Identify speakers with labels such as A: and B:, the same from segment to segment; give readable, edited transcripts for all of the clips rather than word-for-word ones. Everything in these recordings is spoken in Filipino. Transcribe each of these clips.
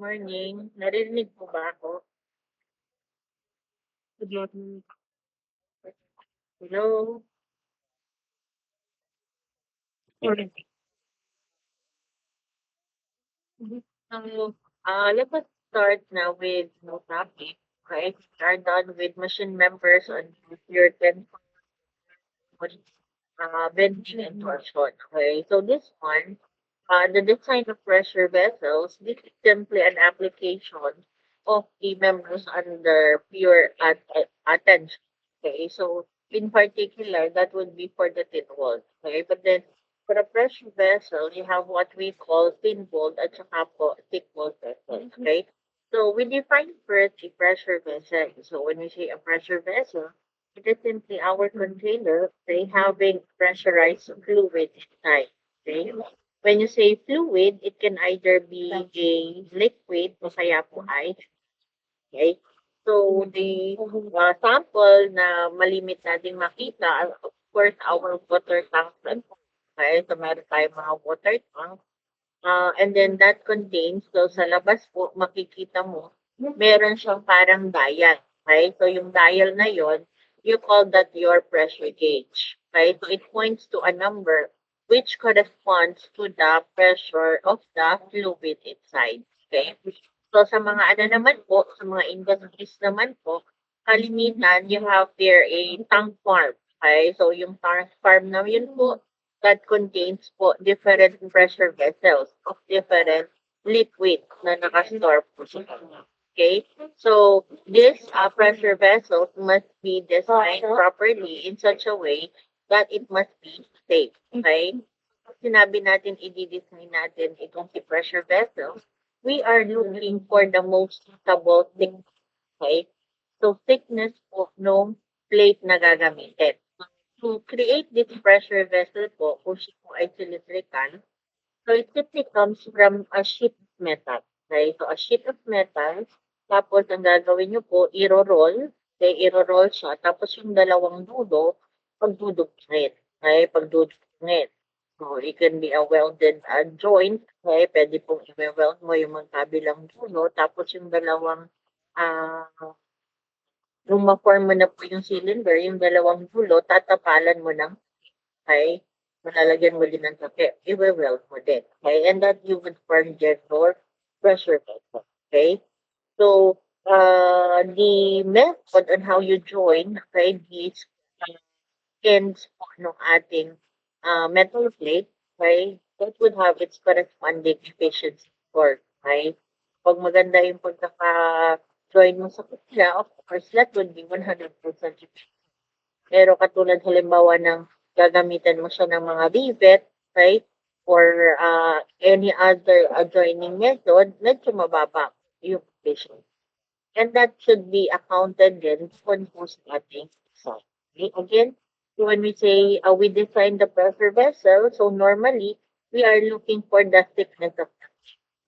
A: Morning, narinig po ba ako? Good morning. Hello? Morning. So, let us start now with no topic, right? We are done with machine members on your 10 venting and torsion. Okay, so this one, the design of pressure vessels, this is simply an application of the members under pure attention. Okay, so in particular, that would be for the thin wall. Okay, but then for a pressure vessel, you have what we call thin walled at saka po thick walled vessels. Okay, so we define first a pressure vessel. So when we say a pressure vessel, it is simply our container, okay, having pressurized fluid inside. Okay? When you say fluid, it can either be a liquid o kaya po ice. Okay? So, the sample na malimit nating makita, of course, our water tank. Okay? So, meron tayong mga water tank. And then that contains, so sa labas po, makikita mo, meron siyang parang dial. Okay? So yung dial na yon, you call that your pressure gauge. Okay? So it points to a number which corresponds to the pressure of the fluid inside. Okay? So sa mga ano naman po, sa mga industries naman po, kalimitan, you have there a tank farm. Okay? So yung tank farm na yun po, that contains po different pressure vessels of different liquid na nakastore po siya. Okay? So, this pressure vessels must be designed properly in such a way that it must be safe. Okay? Pag sinabi natin, i-design natin itong si pressure vessels, we are looking for the most suitable thickness. Okay? So, thickness po nung plate na gagamitin. To create this pressure vessel po, kung siya po ay cylindrical, so it simply comes from a sheet of metal. Okay? So a sheet of metal, tapos ang gagawin nyo po, iro-roll. Okay, iro-roll siya. Tapos yung dalawang dulo, pagdudugtungin. Okay, pagdudugtungin. So it can be a welded joint. Okay, pwede pong i-weld mo yung magkabilang dulo. Tapos yung dalawang ah nung ma-form mo na po yung cylinder, yung dalawang dulo, tatapalan mo ng okay? Malalagyan mo din ng takip. I-weld mo din. Okay? And that you would form your pressure vessel. Okay? So, the method on how you join, okay, these ends po ng ating metal plate, okay, that would have its corresponding efficiency score. Okay? Pag maganda yung pagkaka-join mo sa kanila, of course, that would be 100% efficient. Pero katulad halimbawa ng gagamitan mo siya ng mga rivet, right? Or any other adjoining method, medyo mababa yung efficiency. And that should be accounted din kung who's ating design. Okay? Again, so when we say we design the pressure vessel, so normally we are looking for the thickness of the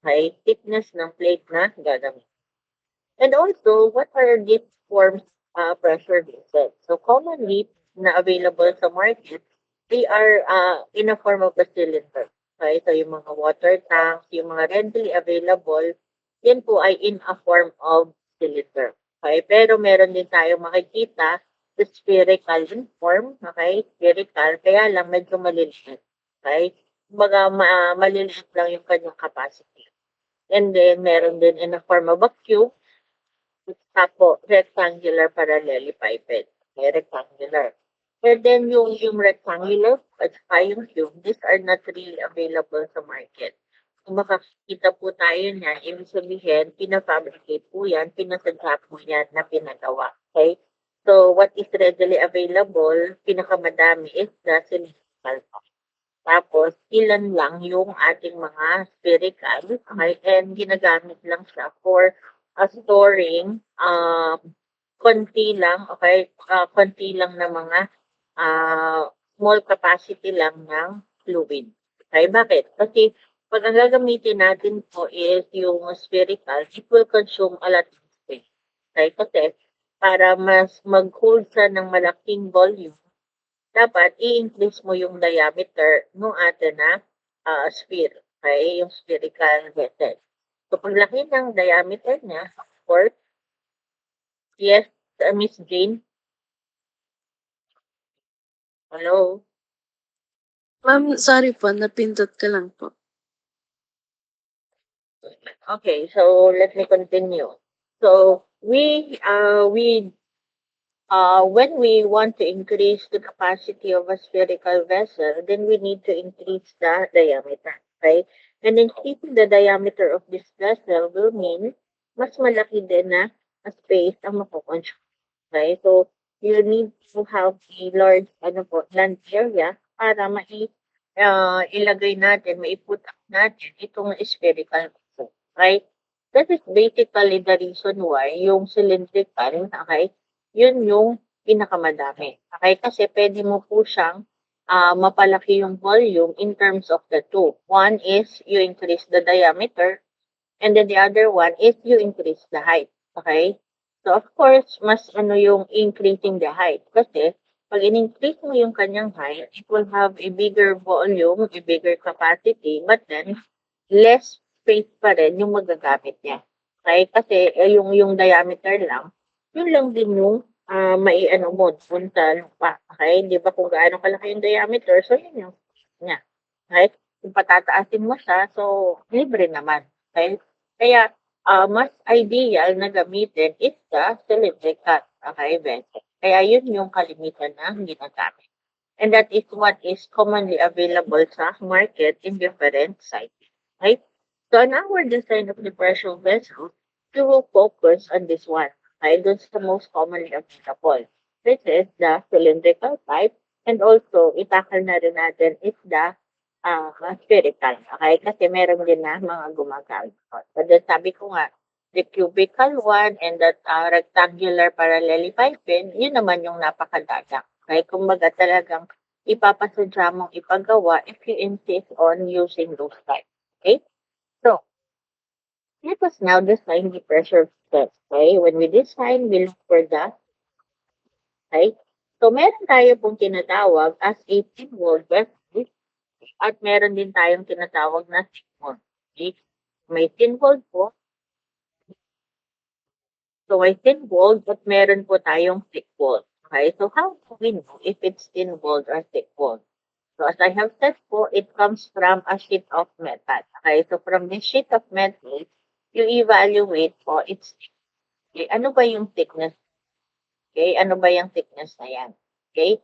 A: okay? Thickness ng plate na gagamit. And also, what are these forms pressure vessels? So commonly na available sa market, they are in a form of a cylinder. Okay? So yung mga water tanks, yung mga readily available, yan po ay in a form of cylinder. Okay? Pero meron din tayong makikita sa spherical in form. Okay? Spherical, kaya lang medyo maliliit. Okay? Kumbaga, maliliit lang yung kanyang capacity. And then, meron din in a form of a cube. Tapo, rectangular parallelepiped. Okay, rectangular. And then yung rectangular at saka yung cube, these are not really available sa market. Kung makakita po tayo niyan, ibig sabihin, pinafabricate po yan, pinasadya po yan na pinagawa. Okay? So, what is readily available, pinakamadami is the cylindrical. Tapos, ilan lang yung ating mga spherical, okay? And ginagamit lang siya for storing konti lang, okay? Konti lang na mga uh, small capacity lang ng fluid. Okay, bakit? Kasi pag ang gagamitin natin po is yung spherical, it will consume a lot of space. Okay, kasi para mas mag-hold siya ng malaking volume, dapat i-increase mo yung diameter ng atin na sphere. Okay? Yung spherical vessel. So, paglaki ng diameter niya, of course, yes, Miss Jane, hello?
B: Ma'am, sorry po, napindot ko lang po.
A: Okay, so let me continue. So, when we want to increase the capacity of a spherical vessel, then we need to increase the diameter, right? And increasing the diameter of this vessel will mean mas malaki din na space ang makukonsume, right? So, you need to have a large land area para ilagay natin, maiput natin itong spherical vessel, right? That is basically the reason why yung cylindrical, okay, yun yung pinakamadami. Okay? Kasi pwede mo po siyang mapalaki yung volume in terms of the two. One is you increase the diameter and then the other one is you increase the height. Okay? So of course, mas yung increasing the height. Kasi pag in-increase mo yung kanyang height, it will have a bigger volume, a bigger capacity, but then less space pa rin yung magagamit niya. Okay? Kasi yung diameter lang, yun lang din yung maiano mo dun sa lupa. Okay? Di ba kung gaano kalaki yung diameter, so yun yung niya. Okay? Kung patataasin mo siya, so libre naman. Okay? Kaya mas ideal na gamitin is the cylindrical. Okay, Bente? Kaya yun yung kalimitan na ginagamit. And that is what is commonly available sa market in different sizes. Right? So in our design of the pressure vessel, we will focus on this one. Okay? That's the most commonly available. This is the cylindrical type. And also, itakal na rin natin is the spherical. Okay? Kasi meron din na mga gumagamit. But then sabi ko nga, the cubical one and that rectangular parallelepiped, yun naman yung napakadagang. Okay? Kumbaga talagang ipapasadya mong ipagawa if you insist on using those types. Okay? So, let us now design the pressure test. Okay? When we design, we look for the, okay? So, meron tayo pong tinatawag as 18-volt vessel at meron din tayong tinatawag na 6-volt. Okay? May 10-volt po. So, may 10-volt at meron po tayong 6-volt. Okay? So, how do we know if it's 10-volt or 6-volt? So, as I have said po, it comes from a sheet of metal. Okay? So, from this sheet of metal, you evaluate po its okay, ano ba yung thickness? Okay? Ano ba yung thickness na yan? Okay?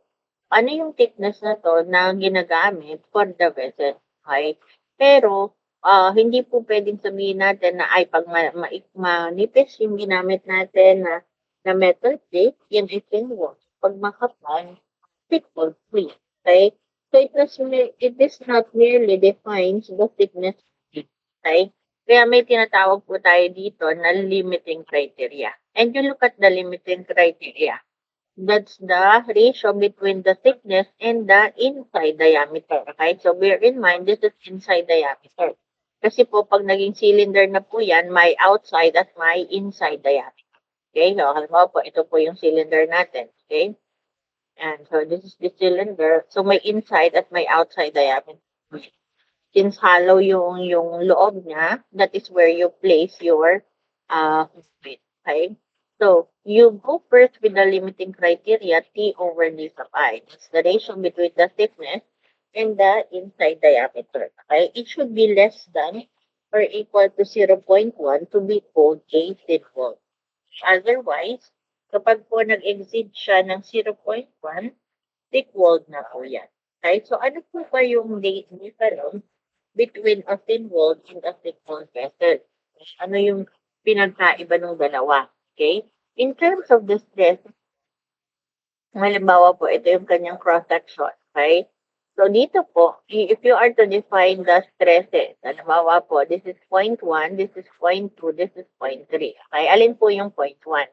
A: Ano yung thickness na to na ginagamit for the vessel? Okay? Pero, hindi po pwedeng sabihin natin na ay pag manipis yung ginamit natin na metal plate, yan ay thin wall. Pag makapal, thick wall plate. Okay? So it is not merely defines the thickness of it. Okay? Kaya may tinatawag po tayo dito na limiting criteria. And you look at the limiting criteria. That's the ratio between the thickness and the inside diameter. Okay? So bear in mind, this is inside diameter. Kasi po, pag naging cylinder na po yan, may outside at may inside diameter. Okay? So, halimbawa po, ito po yung cylinder natin. Okay? And so, this is the cylinder. So, may inside at may outside diameter. Since hollow yung loob niya, that is where you place your fluid. Okay? So, you go first with the limiting criteria, T over D sub I. That's the ratio between the thickness and the inside diameter. Okay? It should be less than or equal to 0.1 to be called a thin wall. Otherwise, kapag po nag-exceed siya ng 0.1, thick-walled na po yan. Okay? So, ano po ba yung difference between a thin-walled and a thick-walled vessel? Ano yung pinagkaiba ng dalawa? Okay? In terms of the stress, halimbawa po, ito yung kanyang cross-section. Okay? So, dito po, if you are to define the stresses, halimbawa po, this is point 1, this is point 2, this is point 3. Okay? Alin po yung point 1?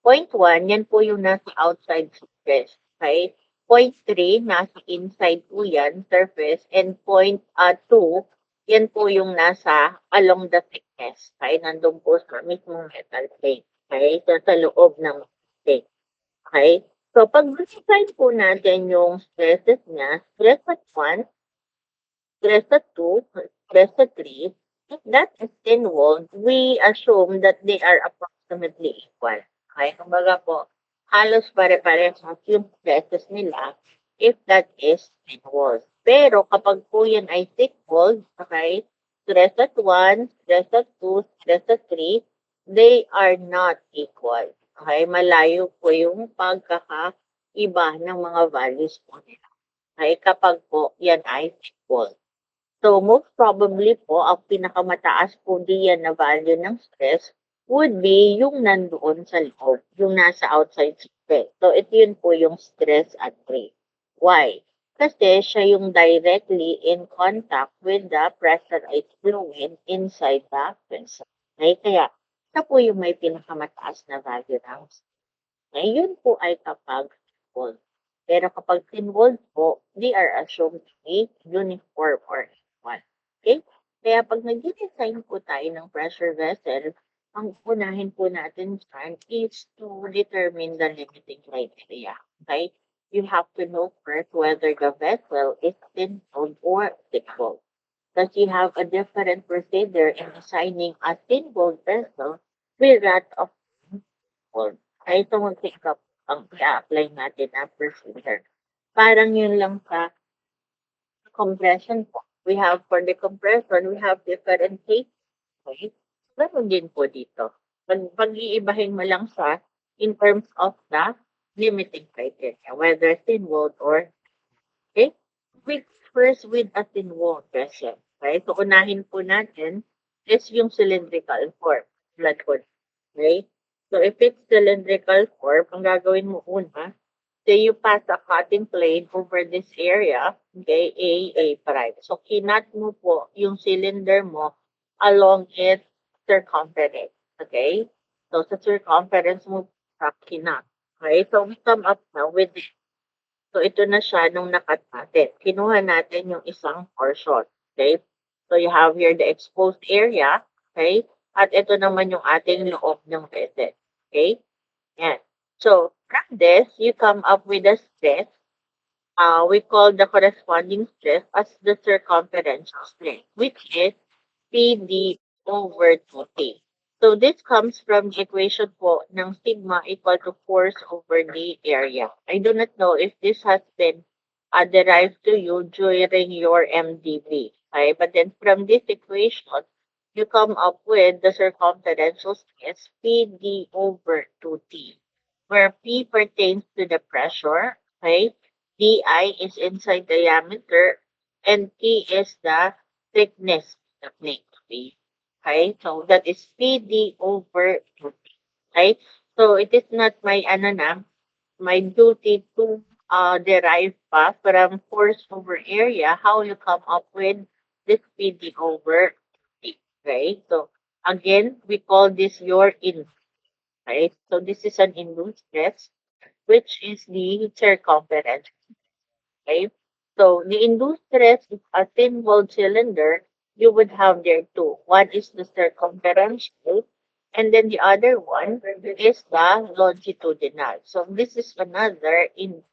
A: Point 1, yan po yung nasa outside surface. Okay? Point 3, nasa inside po yan, surface. And point 2, yan po yung nasa along the thickness. Okay? Nandun po sa mismong metal plate. Okay? So, sa loob ng plate. Okay? So, pag define po natin yung stresses niya, stress at 1, stress at 2, stress at 3, If that is thin-walled, we assume that they are approximately equal. Okay? Kumbaga po, halos pare-parehas yung stresses nila if that is thin-walled. Pero kapag po yan ay thick-walled, okay, stress at 1, stress at 2, stress at 3, they are not equal. Okay? Malayo po yung pagkakaiba ng mga values po nila. Okay? Kapag po yan ay thick-walled. So, most probably po, ang pinakamataas po diyan na value ng stress would be yung nandoon sa loob, yung nasa outside stress. So, ito yun po yung stress at 3. Why? Kasi siya yung directly in contact with the pressurized fluid inside the vessel. Okay? Kaya, siya po yung may pinakamataas na value ng stress. Ngayon po ay kapag cold. Pero kapag thin-walled po, they are assumed to be uniform or equal. Okay? Kaya pag nag-design po tayo ng pressure vessel, ang unahin po natin dyan is to determine the limiting criteria. Okay? You have to know first whether the vessel is thin-walled or thick-walled. Because you have a different procedure in designing a thin-walled vessel with that of thin-walled. Ay, ito mag-pick up ang i-apply natin na procedure. Parang yun lang sa compression po. We have for the compression, we have different cases. Okay? Ganun din po dito. Pag-iibahin mo lang sa in terms of the limiting criteria, whether thin-walled or, okay? First with a thin-walled vessel. Okay? So, unahin po natin is yung cylindrical form, blood hood. Okay? So, if it's cylindrical form, ang gagawin mo una, say you pass a cutting plane over this area, okay, A prime. So, kinat mo po yung cylinder mo along its circumference, okay? So, sa circumference mo, sa kinat. Okay, so we come up now with this. So, ito na siya nung nakat natin. Kinuha natin yung isang portion, okay? So, you have here the exposed area, okay? At ito naman yung ating loob ng vessel, okay? Yan. So, from this, you come up with a stress. We call the corresponding stress as the circumferential strain, which is PD over 2T. So, this comes from the equation po ng sigma equal to force over the area. I do not know if this has been derived to you during your MDB. Okay? But then from this equation, you come up with the circumferential stress PD over 2T, where P pertains to the pressure, okay? DI is inside diameter, and T is the thickness of the plate. Okay, so that is PD over 2T. Okay, so it is not my my duty to derive pa from force over area how you come up with this PD over T. Okay, so again, we call this your induced. Right, so this is an induced stress, which is the circumference. Okay, so the induced stress is a thin-walled cylinder. You would have there two. One is the circumferential, and then the other one is the longitudinal. So this is another in.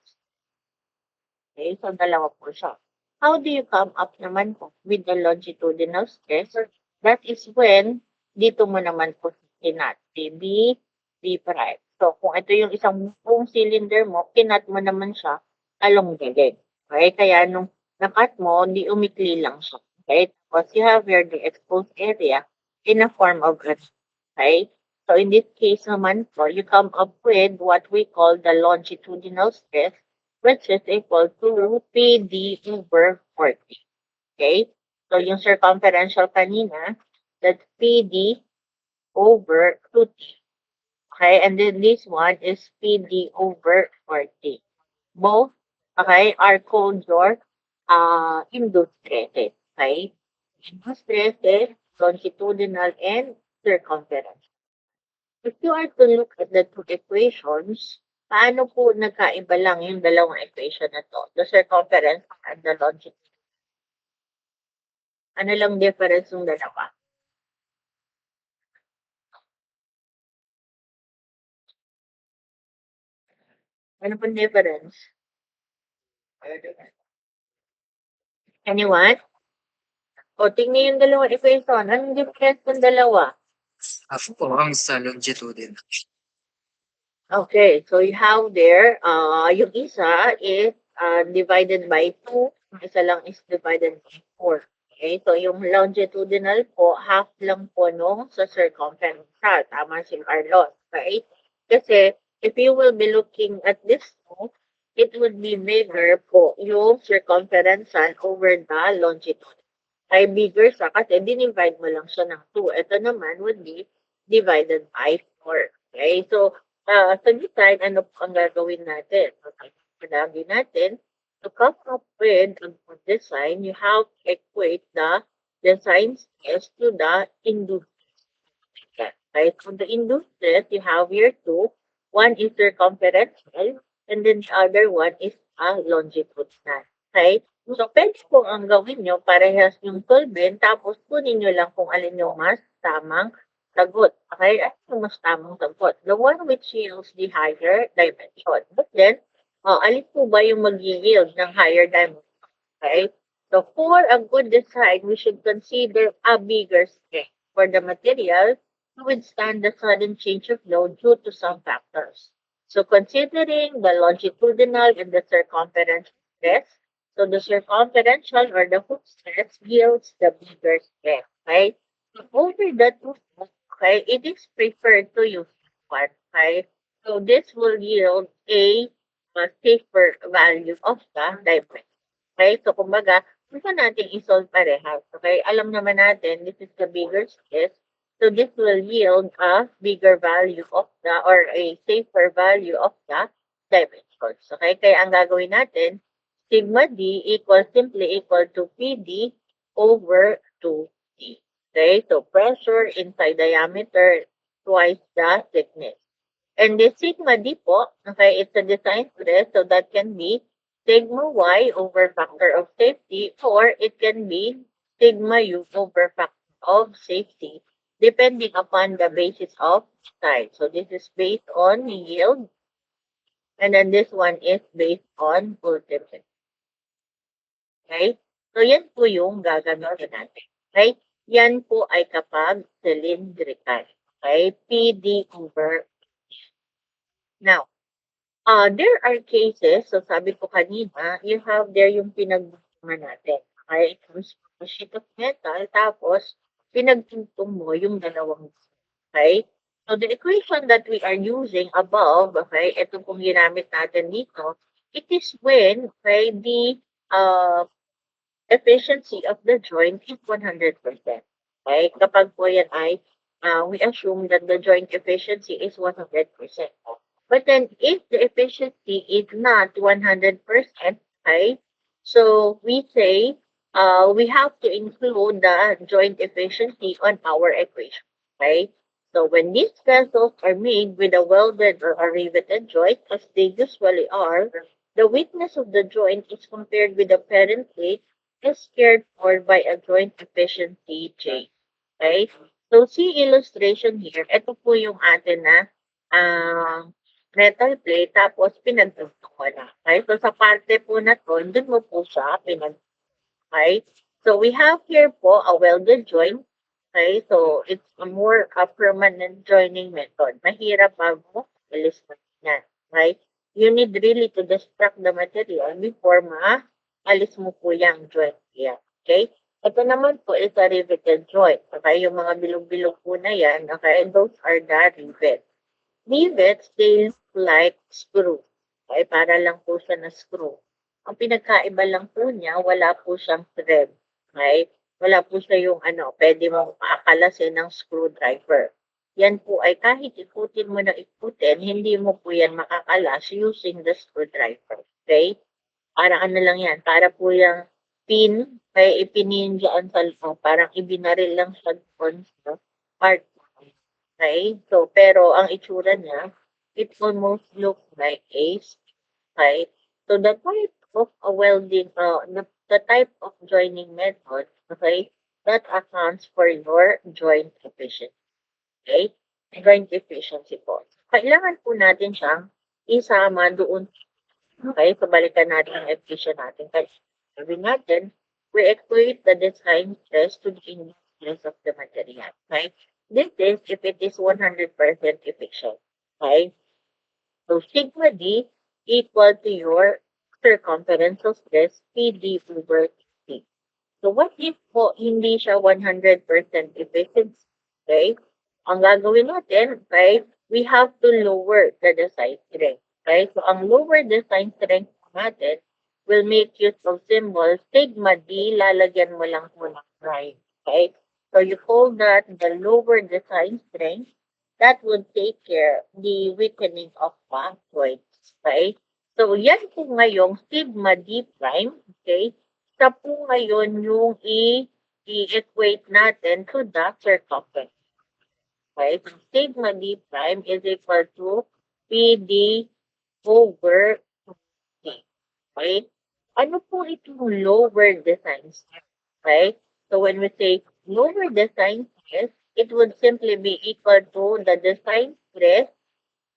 A: Okay, so dalawa po siya. How do you come up naman po with the longitudinal stress? That is when dito mo naman po kinat. B, B prime. So kung ito yung isang buong cylinder mo, kinat mo naman siya along the leg. Okay, kaya nung nakat mo, di umikli lang siya. Okay, because you have here the exposed area in a form of a, okay? So in this case naman po, you come up with what we call the longitudinal stress, which is equal to PD over 40. Okay? So yung circumferential kanina, that's PD over 2T. Okay? And then this one is PD over 40. Both, okay, are called your induced stresses. Okay? Induced stresses, longitudinal and circumferential. If you are to look at the two equations, paano po nagkaiba lang yung dalawang equation na to? The circumference and the longitude. Ano lang difference ng dalawa? Ano pong difference? Anyone? O, tingnan yung dalawang equation. Anong difference ng dalawa?
C: Half po ang sa longitudinal.
A: Okay, so you have there, yung isa is divided by 2, yung isa lang is divided by 4. Okay, so yung longitudinal po, half lang po nung sa circumferential. Tama si Carlos, right? Kasi if you will be looking at this two, it would be bigger po yung circumferential over the longitude. Ay bigger siya kasi dinivide mo lang siya ng 2. Ito naman would be divided by 4. Okay, so sa design, ano po ang gagawin natin? So, gagawin natin, to come up with a good design, you have to equate the design stress to the induced stress. Right? So, the induced stress, you have here two. One is circumferential, and then the other one is longitudinal. Okay? So, pwede po ang gawin nyo, parehas yung solvent, tapos kunin nyo lang kung alin yung mas tamang sagot. Okay? At yung mas tamang sagot. The one which yields the higher dimension. But then, alin po ba yung mag-yield ng higher dimension? Okay? So, for a good design, we should consider a bigger strength for the material to withstand the sudden change of load due to some factors. So, considering the longitudinal and the circumferential stress, so the circumferential or the hook stress yields the bigger stress, right? So, over the two, okay, it is preferred to use one, okay? So, this will yield a safer value of the dimension. Okay? So, kumbaga, gusto natin i-solve parehas. Okay? Alam naman natin, this is the bigger stress. So, this will yield a bigger value of the, or a safer value of the dimensions. Okay? Kaya ang gagawin natin, sigma D simply equal to PD over 2D. Okay? So, pressure inside diameter twice the thickness. And the sigma D po, okay, it's a design stress, so that can be sigma Y over factor of safety, or it can be sigma U over factor of safety, depending upon the basis of size. So this is based on yield, and then this one is based on ultimate. Okay? So yan po yung gagamitin natin. Okay? Yan po ay kapag cylindrical. Okay? PD over. Now, there are cases, so sabi ko kanina, you have there yung pinagtungtungan natin. Okay? It comes from a sheet of metal, tapos pinagtungtong mo yung dalawang. Okay? So the equation that we are using above, okay, ito pong ginamit natin dito, it is when, okay, the efficiency of the joint is 100%. Okay? Kapag po yan ay, we assume that the joint efficiency is 100%. But then, if the efficiency is not 100%, okay, so we say we have to include the joint efficiency on our equation, okay? So when these vessels are made with a welded or a riveted joint, as they usually are, the weakness of the joint is compared with the parent plate is cared for by a joint efficiency chain. Okay? So, see illustration here. Ito po yung atin na metal plate, tapos pinagtugtog ko na. Okay? So, sa parte po na to, dun mo po siya pinagtugtog. Okay? So, we have here po a welded joint. Okay? So, it's a more permanent joining method. Mahirap bago alis mo yan. Okay? You need really to destruct the material before alis mo po yung joint yan. Okay? Ito naman po is a riveted joint. Okay? Yung mga bilog-bilog po na yan, okay? And those are the rivets. Rivets, they look like screw. Okay? Para lang po siya na screw. Ang pinagkaiba lang po niya, wala po siyang thread. Okay? Wala po siya yung pwede mong akalasin ng screwdriver. Yan po ay kahit ikutin mo na ikutin, hindi mo po yan makakalas using the screwdriver. Okay? Parang lang yan, para po yung pin, kaya ipinin dyan sa parang ibinaril lang siya doon sa part. Okay? So, pero ang itsura niya, it almost looks like a stick. Okay? So, the type of a welding, the type of joining method, okay, that accounts for your joint efficiency. Okay? Joint efficiency po. Kailangan po natin siyang isama doon. Okay? So, balikan natin ang efficient natin. Kasi sabi natin, we equate the design stress to the induced stress of the material, right? This is if it is 100% efficient, right? So sigma D equal to your circumferential stress PD over T. So what if po hindi siya 100% efficiency? Okay? Ang gagawin natin, right, we have to lower the design strength. Right? So ang lower design strength natin will make use of symbol sigma D, lalagyan mo lang po ng prime. Okay? So you call that the lower design strength. That would take care the weakening of factoids. Okay? So yan po ngayong sigma D prime. Okay? Siya po ngayon yung i-equate natin to the circumference. Okay? So sigma D prime is equal to PD over T. Okay? Ano po itong lower design stress? Okay? So when we say lower design stress, it would simply be equal to the design stress,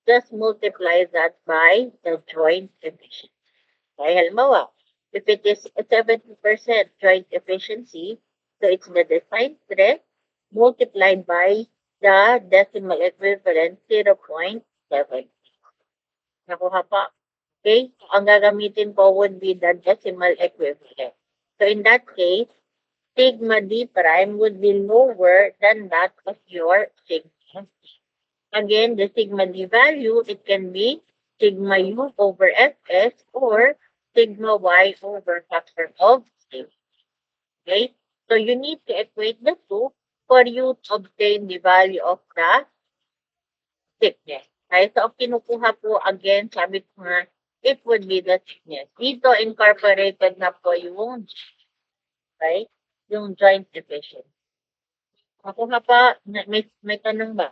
A: just multiply that by the joint efficiency. Okay, halimbawa, if it is 70% joint efficiency, so it's the design stress multiplied by the decimal equivalent 0.7. Nakuha pa. Okay? So, ang gagamitin po would be the decimal equivalent. So in that case, sigma D prime would be lower than that of your sigma. Again, the sigma D value, it can be sigma U over Fs or sigma Y over factor of C. Okay? So you need to equate the two for you to obtain the value of the thickness. Okay? So, ang kinukuha po, again, sabi ko nga, it would be the thickness. Dito, incorporated na po yung, right? Yung joint efficiency. Makuha pa, may tanong ba?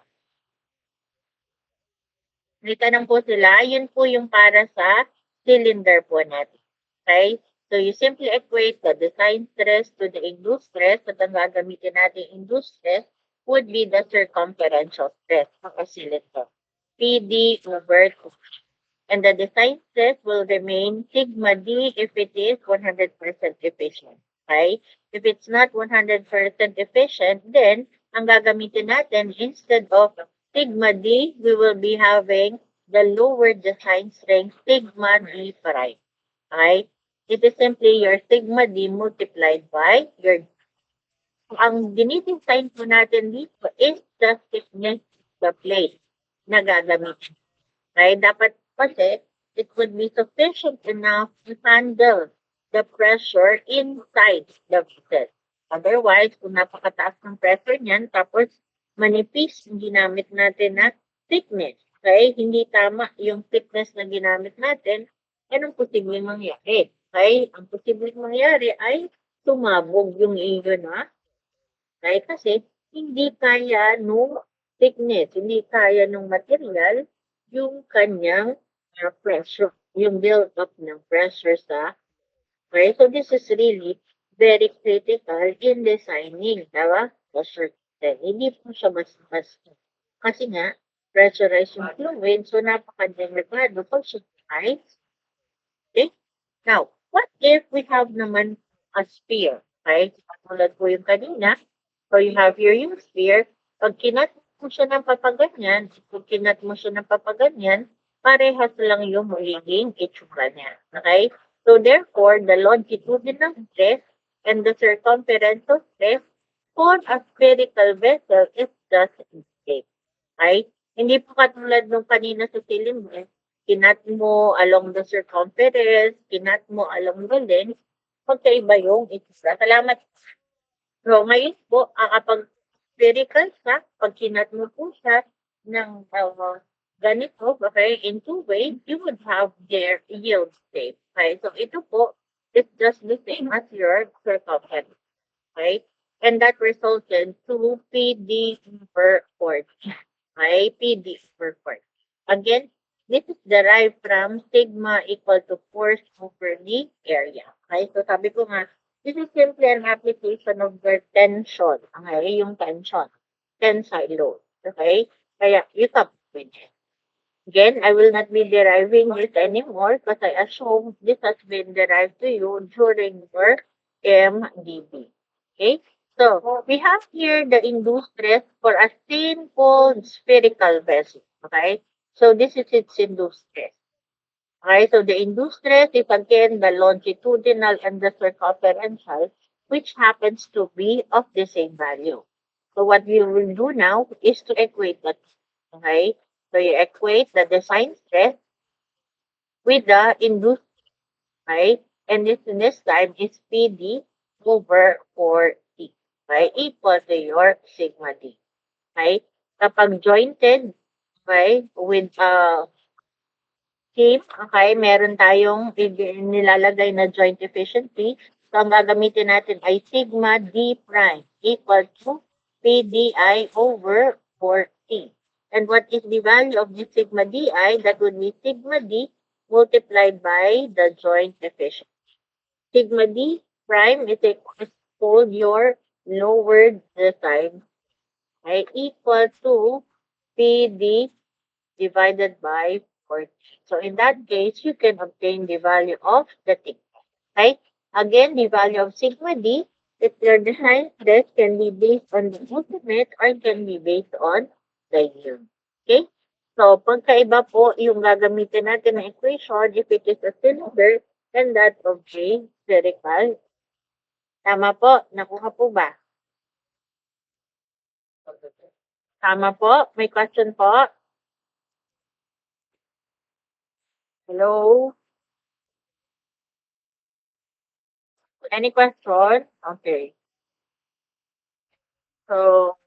A: May tanong po sila, yun po yung para sa cylinder po natin. Okay? So, you simply equate the design stress to the induced stress. At ang gagamitin natin induced stress would be the circumferential stress ng a cylinder. PD over 2. And the design stress will remain sigma D if it is 100% efficient. Okay? If it's not 100% efficient, then ang gagamitin natin instead of sigma D, we will be having the lower design strength sigma D prime. Okay? It is simply your sigma D multiplied by your ang dinidesign po natin dito is the thickness of the plate na gagamitin. Okay? Dapat kasi it would be sufficient enough to handle the pressure inside the vessel. Otherwise, kung napakataas ng pressure niyan, tapos manipis yung ginamit natin na thickness. Okay? Hindi tama yung thickness na ginamit natin, anong posibleng mangyari? Okay? Ang posibleng mangyari ay tumabog yung iyo na. Okay? Kasi hindi kaya nung thickness, hindi kaya nung material yung kanyang pressure, yung build-up ng pressure sa. Okay? So this is really very critical in designing, diba? Pressure system. Hindi po siya basta. Kasi nga, pressurized yung fluid, so napaka-delikado pag siya ice. Okay? Now, what if we have naman a sphere? Okay? Katulad po yung kanina, so you have here yung sphere. Pag kinat mo siya ng papaganyan, pag kinat mo siya ng papaganyan, parehas lang yung magiging itsura niya. Okay? So therefore, the longitudinal stress and the circumferential stress for a spherical vessel is just the same. Okay? Hindi po katulad nung kanina sa cylinder, kinat mo along the circumference, kinat mo along the length, magkaiba yung itsura. Salamat. So ngayon po, kapag spherical siya, pag kinat mo po siya ng ganito, okay, in two ways, you would have their yield shape. Okay, so ito po is just the same as your circumference. Okay, and that resulted to PD per 40. Okay, PD per 40. Again, this is derived from sigma equal to force over the area. Okay, so sabi ko nga, this is simply an application of the tension. Okay, yung tension. Tensile load. Okay, kaya you come with it. Again, I will not be deriving this anymore because I assume this has been derived to you during your mdv. Okay? So, we have here the induced stress for a thin, cold, spherical vessel. Okay? So, this is its induced stress. Okay? So, the induced stress is again the longitudinal and the circumferential, which happens to be of the same value. So, what we will do now is to equate that. Okay? So, you equate the design stress with the induced, right? And this time is PD over 4T, right? Equal to your sigma D, right? Kapag jointed, right, with team, okay, meron tayong nilalagay na joint efficiency. So, ang gagamitin natin ay sigma D prime equal to PDI over 4T. And what is the value of this sigma DI? That would be sigma D multiplied by the joint efficiency. Sigma D prime is called your lowered design, right? Equal to PD divided by 40. So in that case, you can obtain the value of the thickness, right? Again, the value of sigma D, if your design stress can be based on the ultimate or can be based on the yield. Okay? So, pagkaiba po yung gagamitin natin na equation if it is a cylinder and that of a spherical. Tama po? Nakuha po ba? Tama po? May question po? Hello? Any question? Okay. So,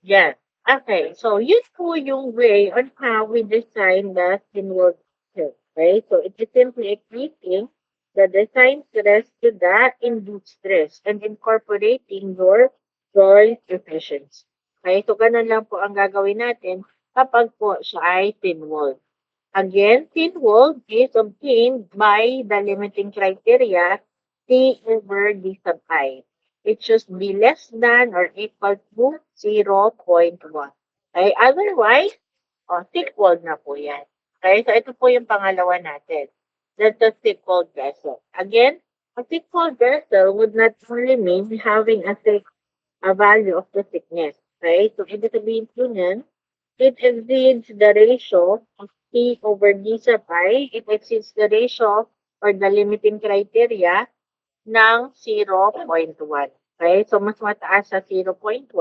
A: yes. Okay. So, yun po yung way on how we design the inward stress, right? So, it is simply equating the design stress to the induced stress and incorporating your joint efficiency. Okay? So, ganun lang po ang gagawin natin kapag po siya ay thin-walled. Again, thin-walled is obtained by the limiting criteria T over D sub I. It should be less than or equal to 0.1. Okay? Otherwise, thick-walled na po yan. Okay? So, ito po yung pangalawa natin. That's a thick-walled vessel. Again, a thick-walled vessel would not only mean having a value of the thickness. Okay? So, ibig sabihin po niyan, it exceeds the ratio of T over D sub I. It exceeds the ratio or the limiting criteria ng 0.1. Okay? So, mas mataas sa 0.1.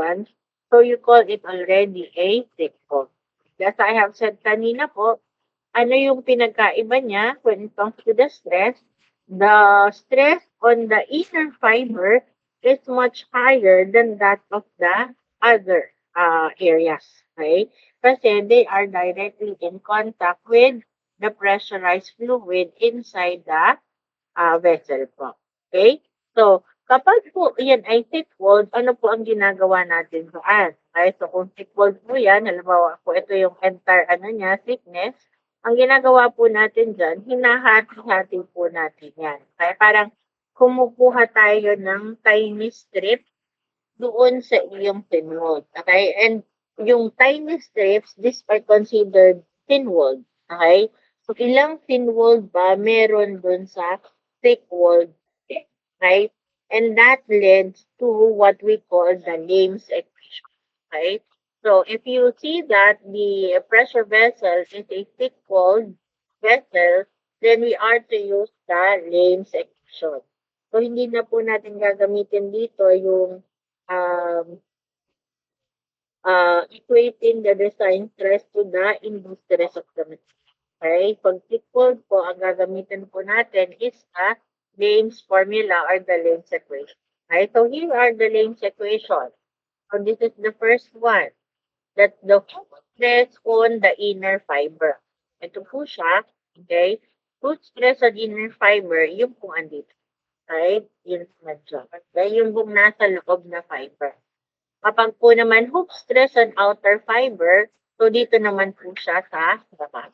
A: So, you call it already a thick wall. As I have said kanina po, ano yung pinagkaiba niya when it comes to the stress? The stress on the inner fiber is much higher than that of the other areas. Okay? Kasi they are directly in contact with the pressurized fluid inside the vessel po. Okay? So, kapag po yan ay thick-walled, ano po ang ginagawa natin saan? Okay? So, kung thick-walled po yan, halimbawa po ito yung entire thickness, ang ginagawa po natin dyan, hinahati-hati po natin yan. Okay? Parang kumukuha tayo ng tiny strip doon sa iyong thin-walled. Okay? And yung tiny strips, these are considered thin-walled. Okay? So, ilang thin-walled ba meron doon sa thick-walled, right? And that leads to what we call the Lames equation, right? So, if you see that the pressure vessel is a thick-walled vessel, then we are to use the Lames equation. So, hindi na po natin gagamitin dito yung equating the design stress to the induced stress of the material. Okay? Pag thick-walled po, ang gagamitin po natin is the Lames formula or the Lames equation. Okay? So, here are the Lames equation. So, this is the first one. That's the stress on the inner fiber. Ito po siya. Okay? Foot stress on inner fiber, yung po andito. Right? Yun na dyan. Okay? Yung pong nasa loob na fiber. Kapag po naman hook stress on outer fiber, so dito naman po siya sa labas.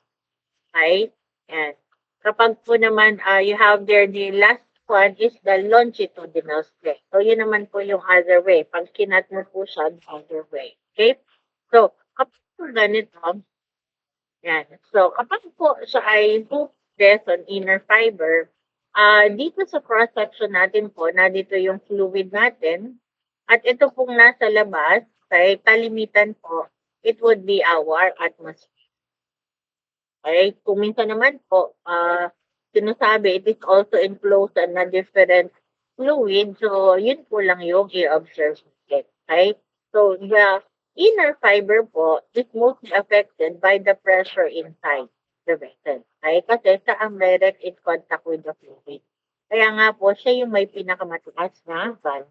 A: Okay? And kapag po naman you have there the last one is the longitudinal stress. So yun naman po yung other way. Pag kinat mo po siya the other way. Okay? So kapag po ganito, yan. So kapag po siya ay hook stress on inner fiber, Dito sa cross-section natin po, dito yung fluid natin. At ito pong nasa labas, kay kalimitan po, it would be our atmosphere. Okay? Kung minsan naman po, sinasabi, it is also enclosed in a different fluid. So, yun po lang yung i-observe natin. Okay? So, the inner fiber po is mostly affected by the pressure inside the vessel. Okay? Kasi sa ang direct in contact with the fluid. Kaya nga po, siya yung may pinakamataas na value.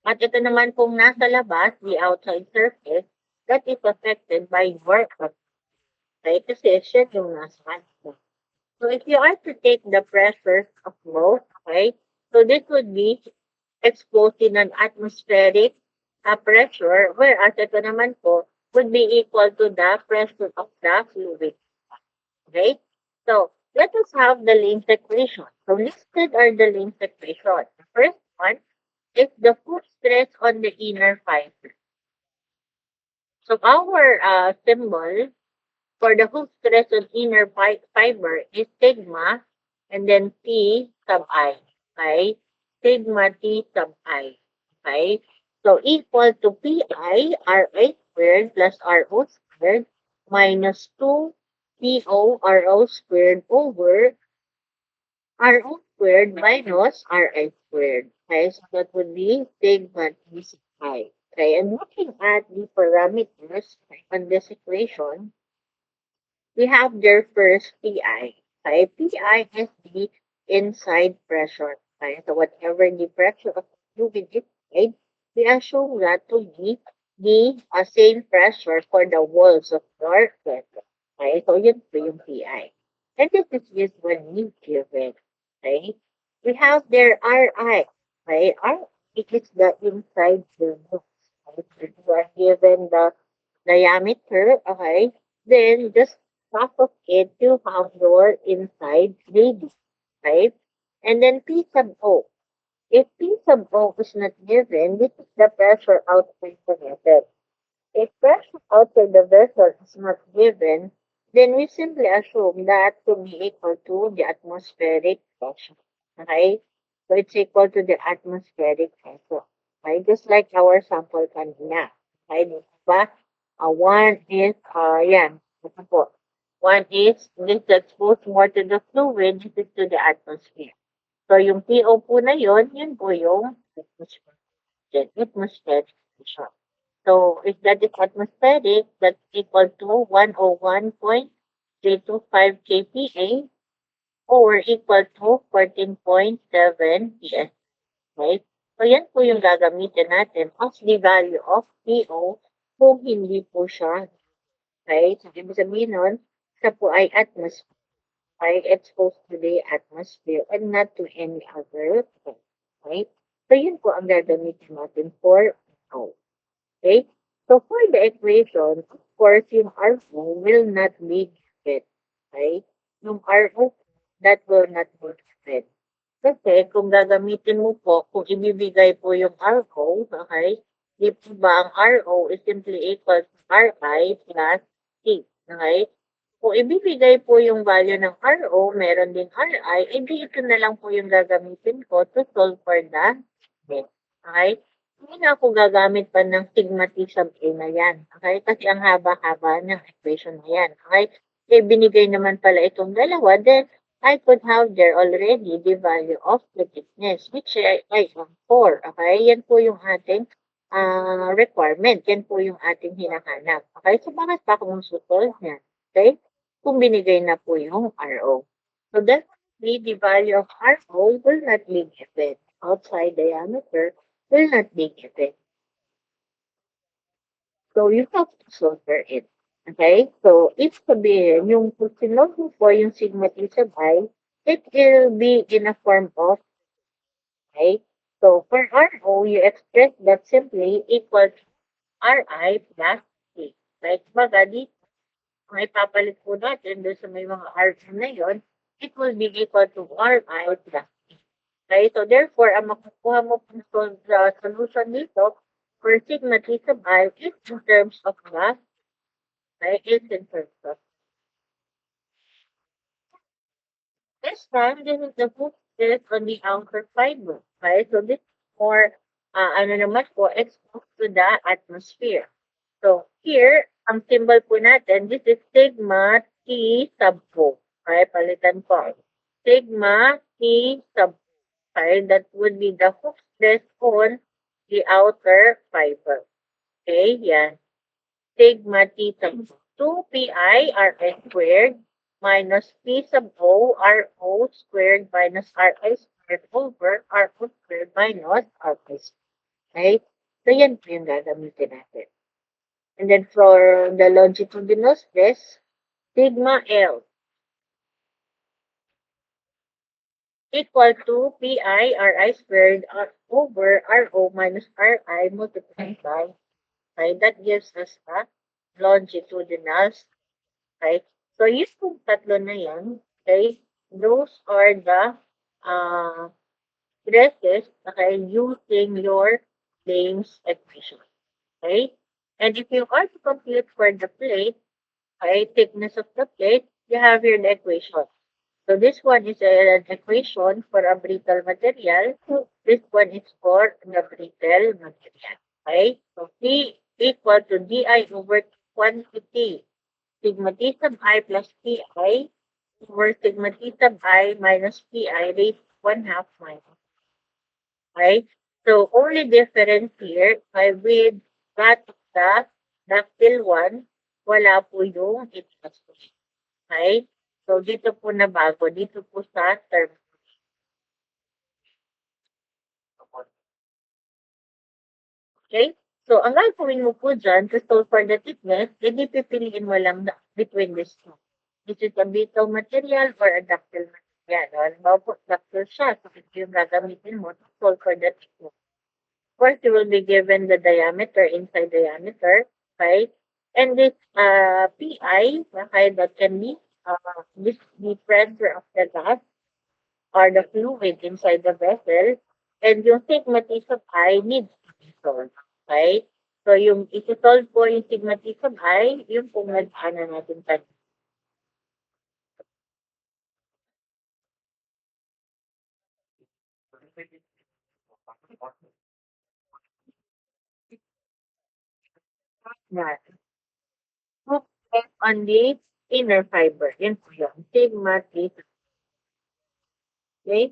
A: At ito naman pong nasa labas, the outside surface, that is affected by work. Okay? Kasi siya yung nasa kanto. So if you are to take the pressure of both, okay, so this would be exposed in an atmospheric pressure, whereas ito naman po would be equal to the pressure of the fluid. Okay? So let us have the Lenz's equation. So listed are the Lenz's equation. The first one is the foot stress on the inner fiber. So our symbol for the hook stress on inner fiber is sigma and then T sub I. Okay? Sigma T sub I. Okay? So equal to PI RA squared plus RO squared minus 2 PO RO squared over RO squared minus RI squared. Okay? So that would be sigma T sub I. Okay? And looking at the parameters on this equation, we have their first PI. Okay? PI is the inside pressure. Okay? So whatever the pressure of the fluid inside, we assume that to be the same pressure for the walls of your vessel. Okay? So yun po yung PI. And this is usually given. Okay? We have their RI. Okay? RI is the inside limits. Okay? So you are given the diameter. Okay? Then just half of it you have your inside radius, right? And then P sub O. If P sub O is not given, this is the pressure outside the vessel. If pressure outside the vessel is not given, then we simply assume that to be equal to the atmospheric pressure. Okay? So it's equal to the atmospheric pressure. Okay? Just like our sample kanina. Okay? Diba? One is, yan. Ito po. One is, this exposed more to the fluid, this is to the atmosphere. So yung PO po na yun po yung atmospheric pressure. So if that is atmospheric, that's equal to 101.325 kPa or equal to 14.7 PS. Right? So yan po yung gagamitin natin as the value of PO kung hindi po siya. Okay? So ibig sabihin nun, siya po ay atmosphere. Ay exposed to the atmosphere and not to any other thing. Okay? So yun po ang gagamitin natin for PO. Okay? So for the equation, of course, yung RO will not be given. Okay? Yung RO, that will not be given. Kasi kung gagamitin mo po, kung ibibigay po yung RO, okay, di po ba ang RO is simply equal to RI plus T. Okay? Kung ibibigay po yung value ng RO, meron din RI, edi ito na lang po yung gagamitin ko to solve for the net. Okay? Hindi na ako gagamit pa ng sigma T sub A na yan. Okay? Kasi ang haba-haba ng equation na yan. Okay? Eh, binigay naman pala itong dalawa, then I could have there already the value of the thickness, which ay 4. Okay? Yan po yung ating requirement. Yan po yung ating hinahanap. Okay? So, bakit pa akong susolve niyan? Okay? Kung binigay na po yung RO. So, definitely, the value of RO will not be given. Outside diameter will not be given. So, you have to solve for it. Okay? So, if sabihin, yung kung sinolve mo po yung sigma T sub I, it will be in a form of, okay? So, for RO, you express that simply equal to RI plus T. Right? Baga, dito, kung ipapalit po natin doon sa may mga RO na yun, it will be equal to RI plus T. Okay? So, therefore, ang makukuha mo po sa solution dito for sigma T sub I is in terms of the right? It's in terms of this time, this is the foot is on the outer fiber. Okay? So this is more, ano naman po, exposed to the atmosphere. So here, ang symbol po natin, this is sigma T sub O. Okay, palitan po. Sigma T sub O. Okay, that would be the Hooke's stress on the outer fiber. Okay, yan. Sigma T sub 2 pi Ri squared minus P sub O Ro squared minus Ri squared over Ro squared minus Ri squared. Okay? So, yan po yung gagamitin natin. And then for the longitudinal stress, sigma L equal to pi Ri squared over Ro minus Ri multiplied by, okay, that gives us the longitudinal stress. Okay? So, yung tatlo na yan, okay, those are the stresses, okay, using your James equation. Okay? And if you are to compute for the plate, okay, thickness of the plate, you have here the equation. So this one is an equation for a brittle material. This one is for the brittle material. Okay? So P equal to di over quantity sigma T sub I plus Pi over sigma T sub I minus Pi raised to 1/2 minus. Okay? So, only difference here, okay, with that of the ductile one, wala po yung itaas. Okay? So, dito po na bago. Dito po sa term. Okay? So, ang gagawin mo po dyan, to solve for the thickness, hindi pipiliin mo lang between these two. This is a brittle material or a ductile material. Halimbawa po, ductile siya. So, ito yung gagamitin mo to solve for the thickness. Of course, you will be given the diameter, inside diameter, right? And this PI, okay, that can be this the pressure of the gas or the fluid inside the vessel. And yung sigma T sub I needs to be solved, okay? So yung isi-solve po yung sigma T sub I, yung pong nag-ano natin kanina. Yan. Focus on the inner fiber. Yan po yun. Sigma T sub I. Okay?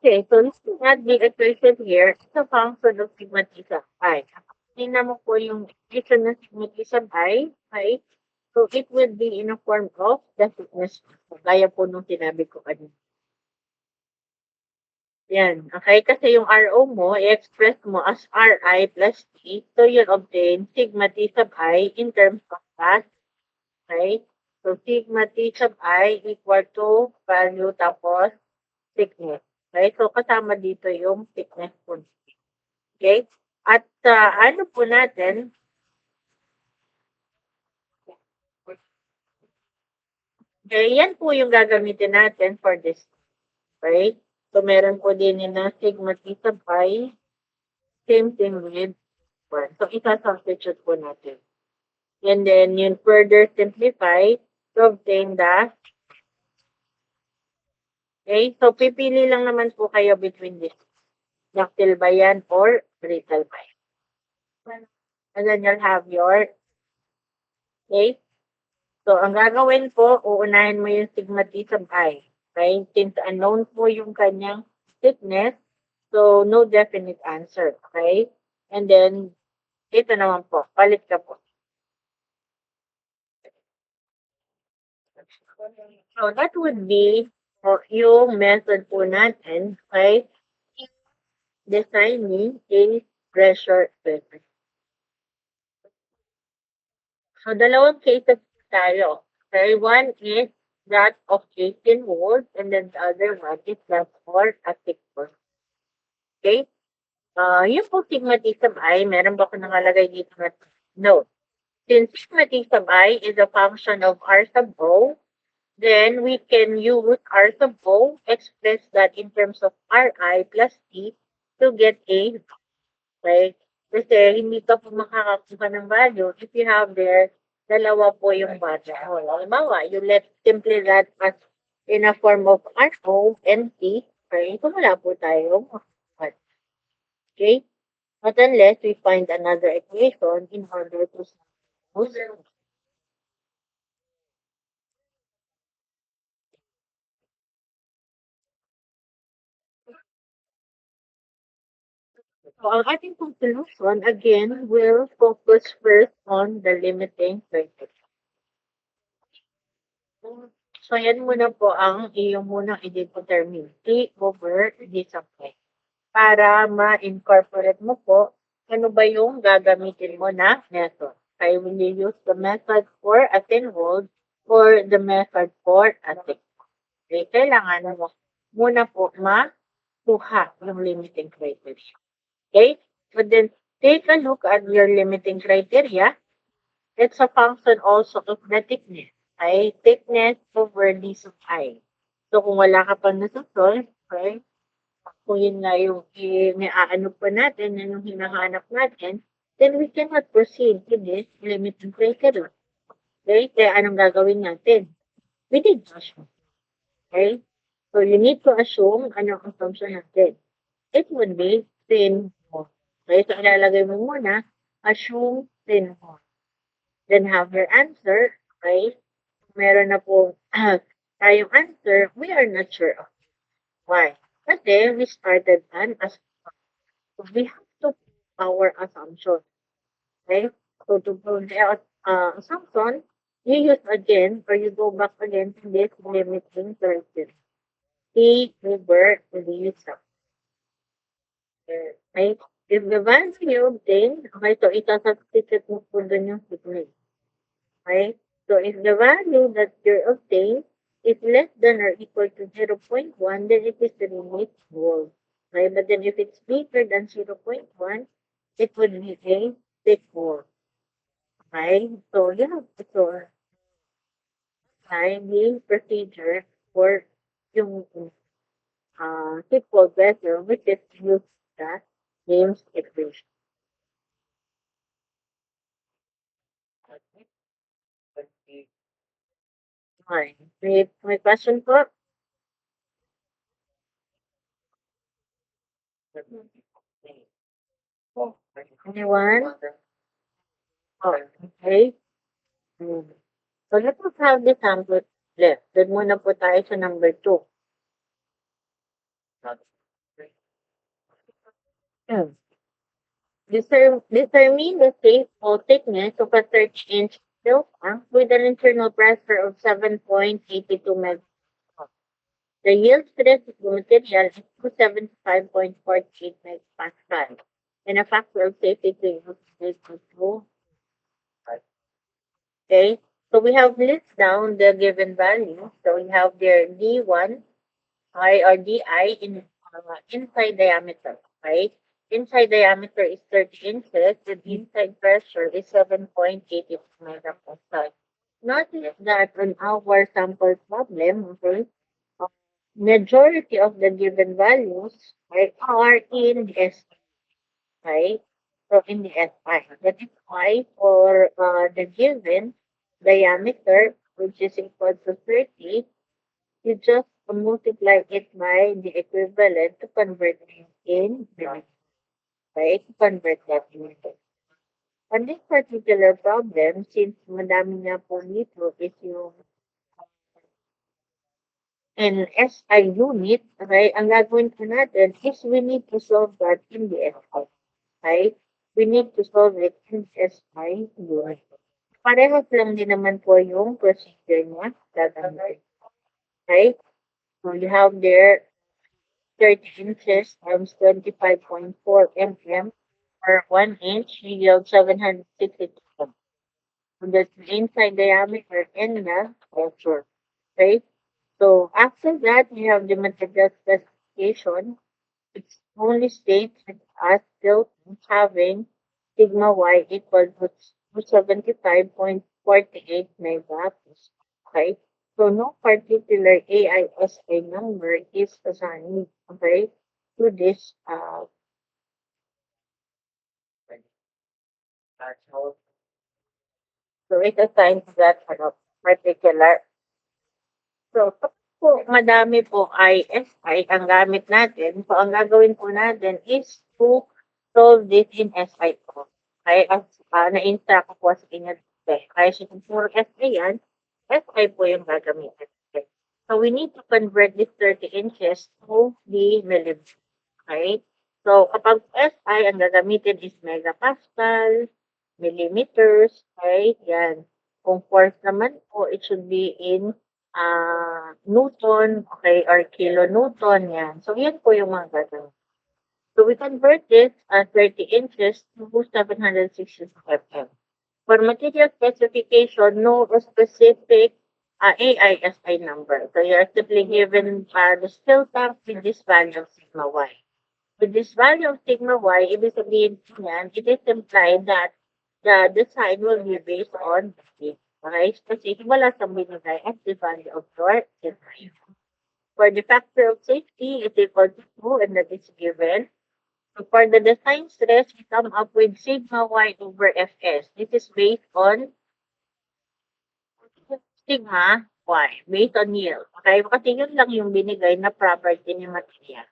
A: Okay, so looking at the equation here, it's a function of sigma T sub I. Tingnan mo po yung equation ng sigma T sub I, right? So it will be in a form of the thickness. Gaya po nung sinabi ko kanina. Yan. Okay, kasi yung RO mo, i-express mo as Ri plus T. So you'll obtain sigma T sub I in terms of that. Okay? So sigma T sub I equal to value tapos thickness. Okay? So kasama dito yung thickness po. Okay? At ano po natin, okay, yan po yung gagamitin natin for this. Okay? So meron po din yun na sigma T sub I, same thing with 1. So isa-substitute po natin. And then yun further simplify to obtain the, okay? So pipili lang naman po kayo between this. Ductile ba yan or brittle ba yan? And then you'll have your, okay? So, ang gagawin po, uunahin mo yung sigma T sub I. Okay? Since unknown po yung kanyang thickness, so no definite answer. Okay? And then, ito naman po, palit ka po. So, that would be yung method po natin, okay? Designing a pressure vessel. So, dalawang cases tayo. Okay? One is that of 18 volts and then the other one is that for a 6 volt. Okay? Yung po sigma T sub I, meron ba ako nakalagay dito na note? Since sigma T sub I is a function of R sub O, then we can use R sub O, express that in terms of Ri plus T to get a, right? Kasi hindi ka po makakakuha ng value if you have there dalawa po yung buttonhole. Halimbawa, you let simply that as in a form of RO and T, okay? So, wala po tayong makukuha. Okay? But unless we find another equation in order to solve those. So, ang ating conclusion, again, will focus first on the limiting criteria. So, yan muna po ang iyong munang i-determine. T over D sub K. Para ma-incorporate mo po, ano ba yung gagamitin mo na method? Okay, will you use the method for a thin walled or the method for a thick? Okay, kailangan mo muna po makuha yung limiting criteria. Okay? But then, take a look at your limiting criteria. It's a function also of the thickness. Okay? Thickness over D sub I. So, kung wala ka pang nasusolve, okay, kung yun nga yung may-aano pa natin, yan yung hinahanap natin, then we cannot proceed with this limiting criteria. Okay? Kaya anong gagawin natin? We need to assume. Okay? So, you need to assume anong assumption natin. It would be thin wall. Okay? So, ilalagay mo muna, assume thin wall. Then have your answer. Okay? Meron na po tayong answer, we are not sure of why. Kasi we started an assumption. So we have to prove our assumption. Okay? So to prove the assumption, you use again or you go back again to this limiting criteria. T over the sum. Okay? If the value you obtain, okay, so itasubstitute mo po dun yung signal. Okay? So if the value that you obtain is less than or equal to 0.1, then it is the limit wall. Okay? But then if it's bigger than 0.1, it would be a thick wall. Okay? So you have to apply the procedure for yung thick wall better, which is use the James equation. Okay. May question po? Anyone? Oh, okay. Hmm. So let us have the sample left. Doon muna po tayo sa number 2. Hmm. Determine the shape or thickness of a 30-inch steel tank with an internal pressure of 7.82 megapaskals. The yield stress of the material is 275.48 megapascal, and a factor of safety to use is equal to. Okay, so we have list down the given value. So we have there D1 I or DI in inside diameter, right? Inside diameter is 30 inches, and inside pressure is 7.80 megapascal. Notice that on our sample problem, okay, uh, majority of the given values, right, are in the SI, right? So in the SI. That is why for the given diameter, which is equal to 30, you just multiply it by the equivalent to convert it in millimeters, right? To convert that in meters. On this particular problem, since madami nga po nito is yung in SI unit, okay, ang gagawin po natin is we need to solve that in the SI, right? We need to solve it in SI unit. Parehas lang din naman po yung procedure niya, gagamitin. Right? So you have there 30 inches times 25.4 mm or 1 inch, you yield 762 grams. So that's the inside diameter and the pressure. Okay? So after that, you have the material specification. It only states it as still having sigma y equal to 275.48 megapascals. Okay? So no particular AISI number is assigned, okay, to this So, it assigns that particular. So, kapag po madami po ISI ang gamit natin, so ang gagawin po natin is to solve this in SI po. Okay, as na-instruct ko po sa inyo dito. Kaya so kung puro SI yan, SI po yung gagamitin. Okay. So, we need to convert this 30 inches to the millimeters. Okay? So, kapag SI, ang gagamitin is megapascal, millimeters, okay? Yan. Kung force naman po, it should be in Newton, okay, or kilonewton, yan. So, yan po yung mga gagawin. So, we convert this 30 inches to 765 mm. For material specification, no specific AISI number. So, you're simply given the steel tank with this value of sigma y. With this value of sigma y, ibig sabihin po yan, it is implied that the design will be based on this. Okay? Kasi wala siyang binigay at the value of your design. For the factor of safety, it's equal to 2 and that is given. So for the design stress, we come up with sigma y over fs. This is based on sigma y, based on yield. Okay? Kasi yun lang yung binigay na property ni material.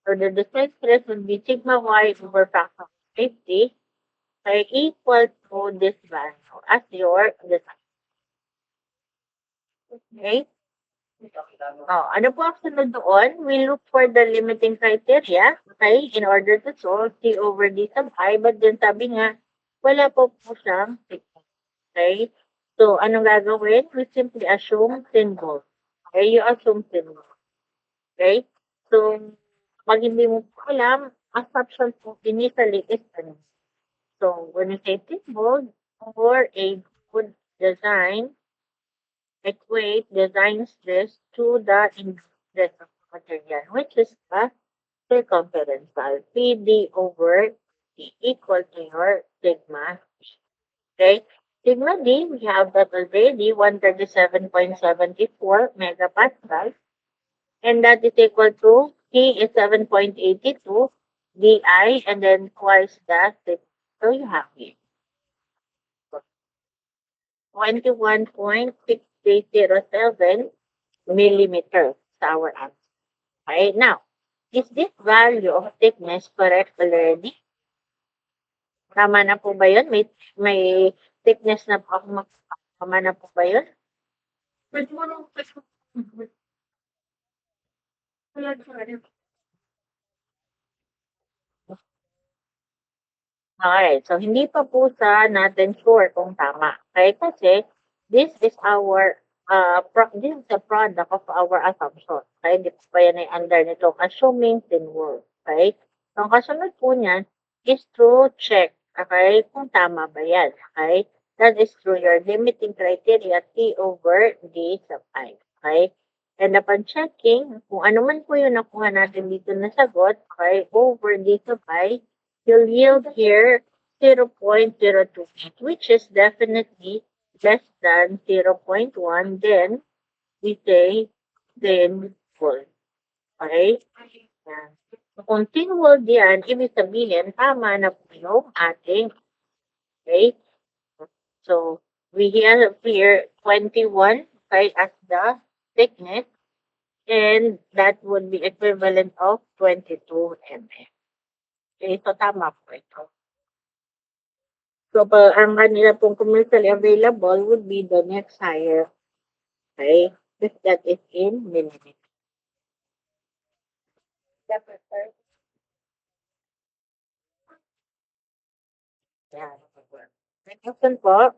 A: So the design stress would be sigma y over factor of safety ay equal to this value as your design. Okay? Oh, ano po ang sunod doon? We look for the limiting criteria, okay, in order to solve T over D sub I, but then sabi nga, wala po siyang thickness. Okay? So, anong gagawin? We simply assume thin wall. Okay? You assume thin wall. Okay? So, pag hindi mo po alam, assumption po initially is thin wall. So, when you say thin wall, or a good design, equate design stress to the input stress of the material, which is the circumferential PD over T equal to your sigma D. Okay? Sigma D, we have that already, 137.74 megapascal, and that is equal to T is 7.82 DI, and then twice that. So you have it. 21.6307 millimeters sa our answer. Okay, now, is this value of thickness correct already? Tama na po ba yun? May thickness na po ako tama na po ba yun? Alright, so hindi pa po natin sure kung tama. Okay, kasi this is this is the product of our assumption. Okay, hindi pa yan ay under nito. Assuming thin wall. Okay, so ang kasunod po niyan is to check, okay, kung tama ba yan. Okay, that is through your limiting criteria T over D sub I. Okay, and upon checking, kung ano man po yung nakuha natin dito na sagot, okay, over D sub I, you'll yield here 0.028, which is definitely less than 0.1. Then, we say thin wall. Okay? Yan. So, kung thin wall yan, ibig sabihin, tama na po yung ating, okay? So, we have here 21, okay, as the thickness, and that would be equivalent of 22 mm. Okay, so tama po ito. So, ang kanila pong commercially available would be the next higher. Okay? If that is in millimeters. Yan. May question po?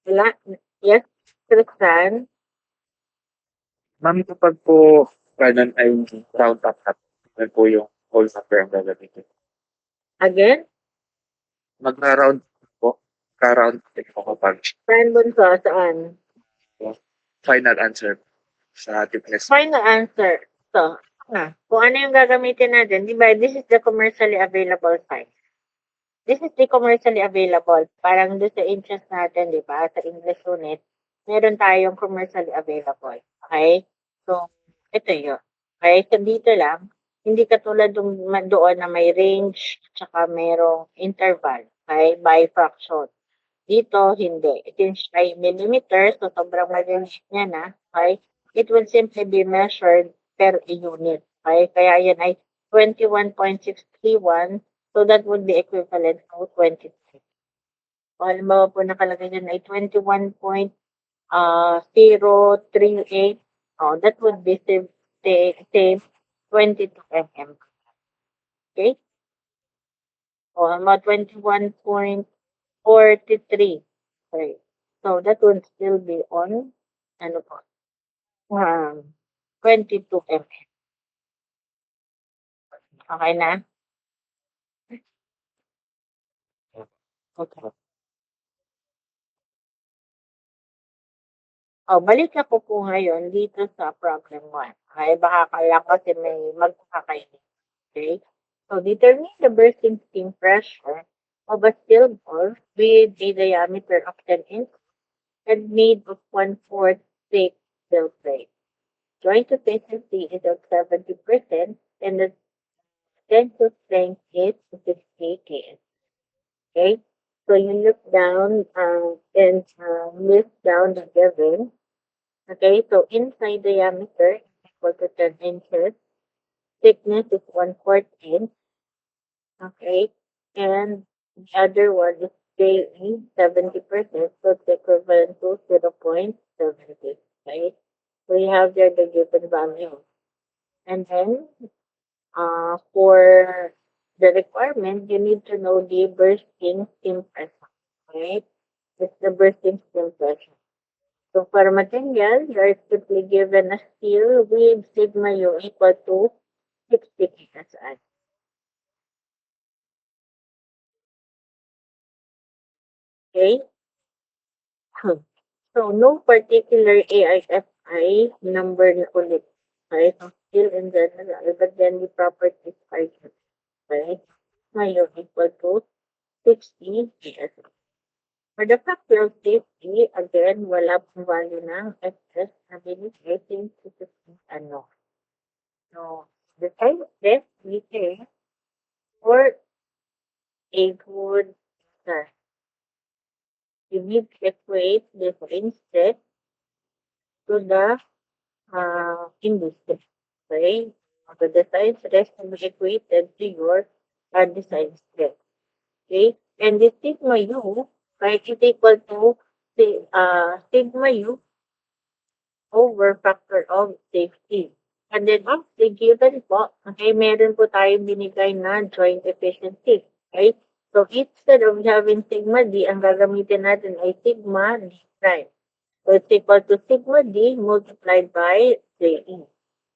A: Wala? Yes, Tristan?
C: Ma'am, kapag po ganun ay round up na po yung whole number ang gagamitin.
A: Again?
C: Magra-round po. Ka-round po kapag
A: Saan bunso? Saan?
C: final answer sa thickness.
A: Final answer. So, kung ano yung gagamitin natin, di ba, this is the commercially available size. This is the commercially available. Parang doon sa inches natin, di ba, sa English unit, meron tayong commercially available. Okay? So, ito yun. Okay? So, dito lang, hindi katulad doon na may range, tsaka merong interval. Okay? By fraction. Dito, hindi. Since ay millimeter, so sobrang maliit niya na, okay? It will simply be measured per unit. Okay? Kaya yan ay 21.631. So that would be equivalent to 23. O halimbawa po nakalagay dyan ay 21.038. Oh, that would be same 22 mm. Okay? O mga 21.43. Okay. So that would still be on ano po, 22 mm. Okay na? Okay. Oh, balik ako po ngayon dito sa problem 1. Okay, baka kala kasi may magkakainis. Okay? So, determine the bursting steam pressure of a steel ball with a diameter of 10 inches and made of 1/4 thick steel plate. Joint efficiency is of 70% and the tensile strength is 50 kN. Okay? So, you look down and lift down the given. Okay, so inside diameter is equal to 10 inches. Thickness is 1/4 inch. Okay, and the other one is JE 70%, so it's equivalent to 0.70. Right? So you have there the given value. And then for the requirement, you need to know the bursting steam pressure. Right? It's the bursting steam pressure. So for material, you are simply given a steel with sigma u equal to 60 psi. Okay? So no particular AIFI number na ulit. Okay? So still in general, but then the properties are given. Okay? Sigma u equal to 60 psi. For the factor of safety, again, wala pong value ng excess na binigay since it is ano. So, the time of this, we say, for a good answer. You need to equate this instead to the industry. Okay? So the design stress can be equated to your design stress. Okay? And the sigma u, right, is equal to sigma u over factor of safety. And then of the given po, okay, meron po tayong binigay na joint efficiency. Okay? So instead of having sigma d, ang gagamitin natin ay sigma d prime. So it's equal to sigma d multiplied by JE.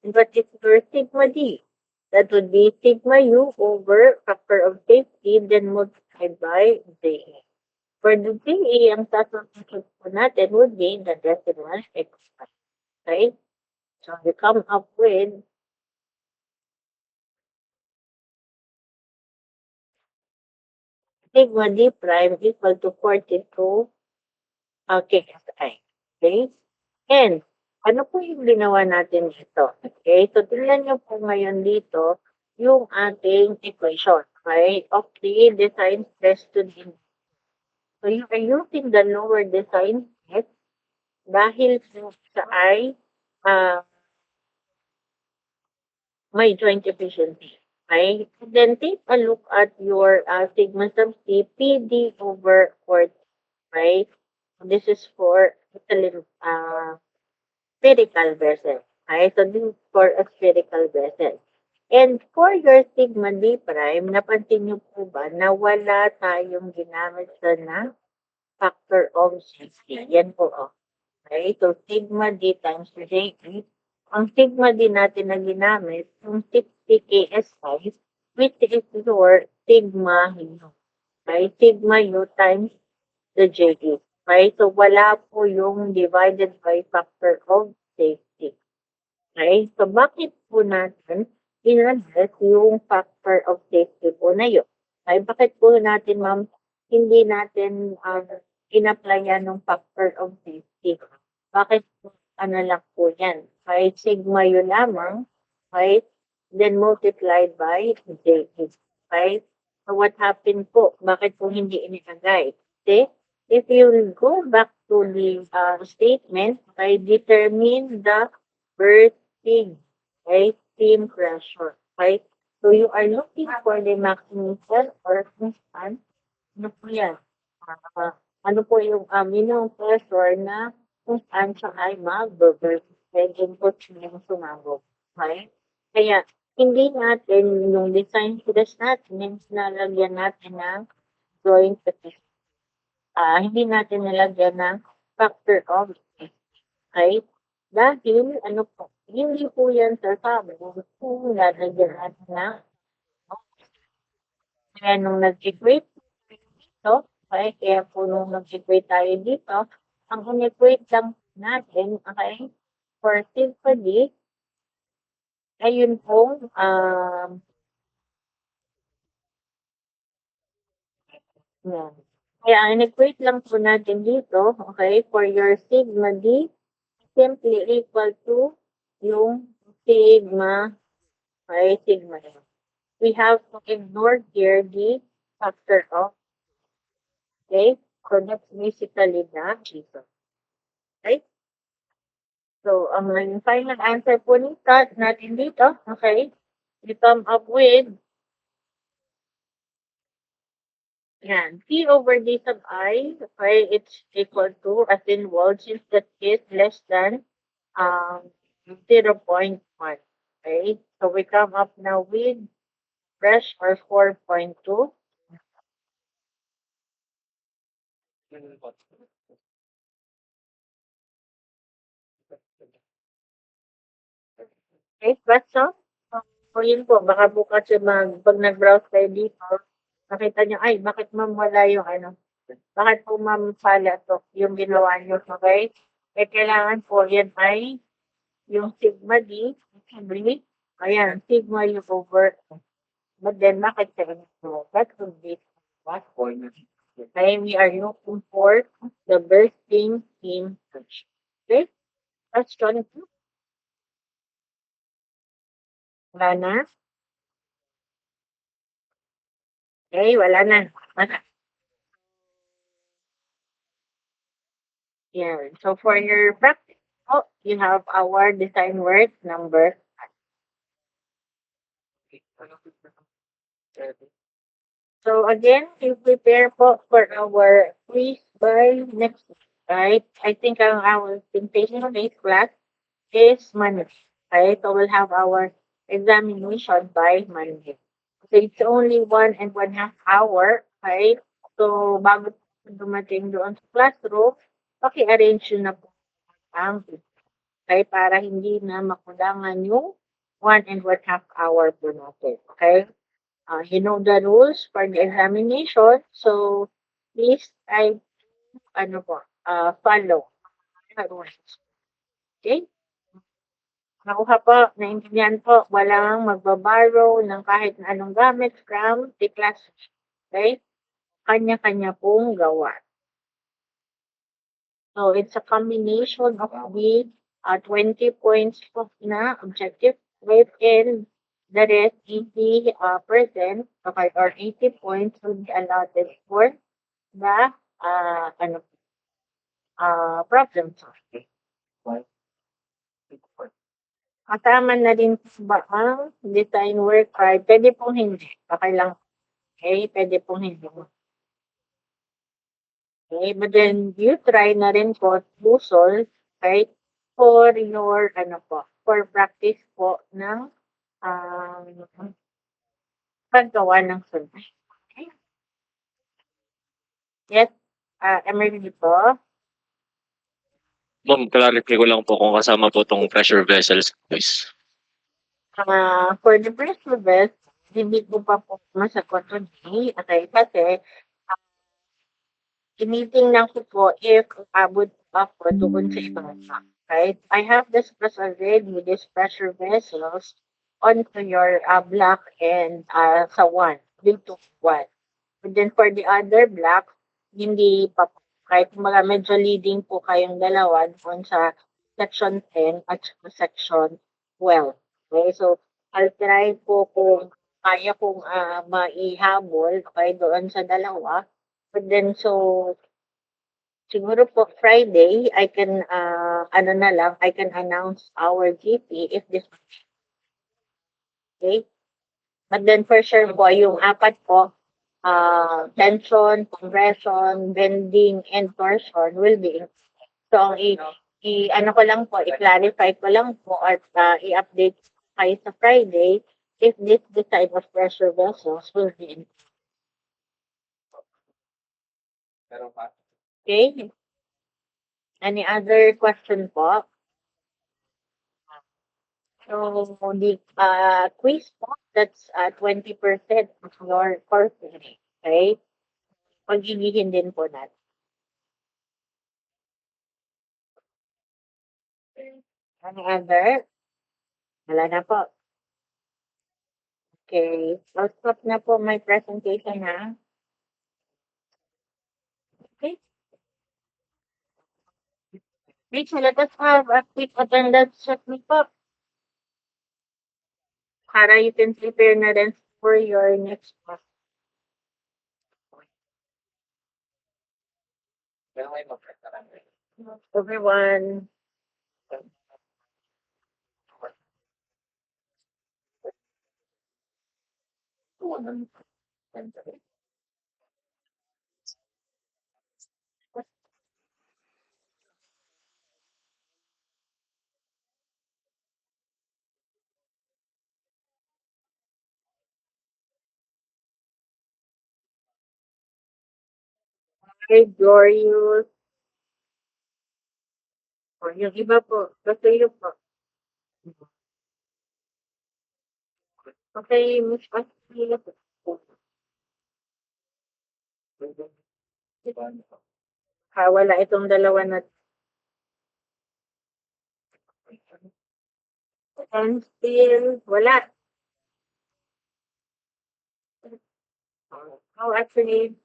A: And what is your sigma d? That would be sigma u over factor of safety then multiplied by JE. For the JE, ang substitute po natin would be the decimal exponent. Okay? So you come up with sigma d prime equal to 42 KSI. Okay? And ano po yung ginawa natin dito? Okay? So tingnan nyo po ngayon dito yung ating equation. Okay? Of the design stress to the. So you are using the lower design stress dahil po sa ay may joint efficiency. Okay? And then take a look at your sigma sub c PD over 40. Right? This is for spherical vessel. Okay? So this is for a spherical vessel. And for your sigma d prime, napansin niyo po ba na wala tayong ginamit sa na factor of safety? Yan po. Oh. Okay? So sigma d times j. Ang sigma d natin na ginamit, yung 60 KSI, which is your sigma u. Okay? Sigma u times the JD. Okay? So, wala po yung divided by factor of safety. Okay? So, bakit po natin in-address yung factor of safety po na yun? Okay? Bakit po natin, ma'am, hindi natin in-apply yan ng factor of safety? Bakit po, ano lang po yan? Okay? Sigma yun lamang. Okay? Then multiplied by JD. Okay? So, what happened po? Bakit po hindi inilagay? Okay? if you will go back to the statement, okay, determine the berthing, okay, steam pressure, okay? So you are looking for the maximum pressure kung saan, ano po yan? Ah, ano po yung minimum pressure na kung saan siya ay mag-burst, okay, input yung sumabog, okay? Kaya, hindi natin yung design test natin, means nalagyan natin ng drawing statistics. Hindi natin nilagyan ng factor of safety, okay? Dahil ano po, hindi po yan sasabog kung lalagyan natin ng kaya nung nag-equate dito, okay, kaya po nung nag-equate tayo dito, ang in-equate lang natin, okay, for symphony, ayun pong, yan. Kaya ang in-equate lang po natin dito, okay, for your sigma D, simply equal to yung sigma, okay, sigma M. We have to ignore here the factor of, okay? So that's basically the reason, right? So, ang final answer po natin dito, okay? We come up with, yan, P over D sub I, okay, it's equal to, as in volts, since that is less than um, 0.1, okay? So we come up now with pressure 4.2. Okay, that's all. So, yun po, baka bukas yung pag nag-browse kayo dito, nakita nyo, ay, bakit ma'am wala yung ano, bakit po ma'am pala to, yung ginawa nyo, okay? Eh, kailangan po yan ay yung sigma D, sabi, ayan, sigma yung over, but then bakit 7 to? That would be what? Okay, we are looking for the bursting steam pressure. Okay, that's 22. Wala na? Okay, wala na. Wala. Yeah. So for your practice, oh, you have our design work number. So again, you prepare for our quiz by next week, right? I think our presentation-based class is Monday, right? So we'll have our examination by Monday. So it's only 1.5 hours, right? So bago dumating doon sa classroom, paki-arrange yun na po ang okay, para hindi na makulangan yung 1.5 hour po natin. Okay? You know the rules for the examination. So, please try ano po, follow the rules. Okay? Nakuha po, naintindihan po, walang magbaborrow ng kahit na anong gamit from the class. Okay? Kanya-kanya pong gawa. So, it's a combination of the 20 points po na objective within the rest 80 percent okay, or 80 points will be allotted for the ano, problem solving. Kasama na rin po ba ang design work card? Pwede pong hindi. Okay lang. Okay, pwede pong hindi. Okay, but then you try na rin po to solve, right, for your, ano po, for practice po ng paggawa ng survey. Okay? Yes, Emily po.
D: Ma'am, clarify ko lang po kung kasama po tong pressure vessels, please.
A: For the first best, hindi ko pa po masagot today. Okay, kasi tinitingnan ko po if abot pa po doon sa ibang bank. Right? I have discussed already these pressure vessels onto your block and sa one, dito one. But then for the other block, hindi pa po. Kahit mga medyo leading po kayong dalawa doon sa section 10 at section 12. Okay, so I'll try po kung kaya kong maihabol okay, doon sa dalawa. But then so siguro po Friday, I can, ano na lang, I can announce our GP if this, okay? But then for sure po, yung apat po, tension, compression, bending, and torsion will be in. So, ang ano ko lang po, i-clarify ko lang po at i-update kayo sa Friday if this design of pressure vessels will be in. Okay? Any other question po? So, the quiz po, that's 20% of your course. Okay? Pag-igihin din po natin. Any other? Wala na po. Okay. I'll stop na po my presentation ha. Okay. Rachel, let us have a quick attendance check ni po. Para you can prepare na rin for your next class. Everyone. Hi, Glorious. O, yung iba po. Kasi po. Okay, Miss Ashley. Wala itong dalawa na. And still, wala. Oh, actually,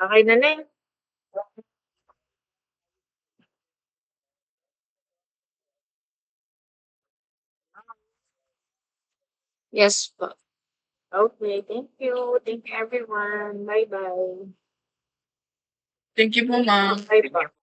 A: okay na na.
B: Yes po.
A: Okay, thank you. Thank you, everyone. Bye-bye.
B: Thank you po, ma'am.
A: Bye po.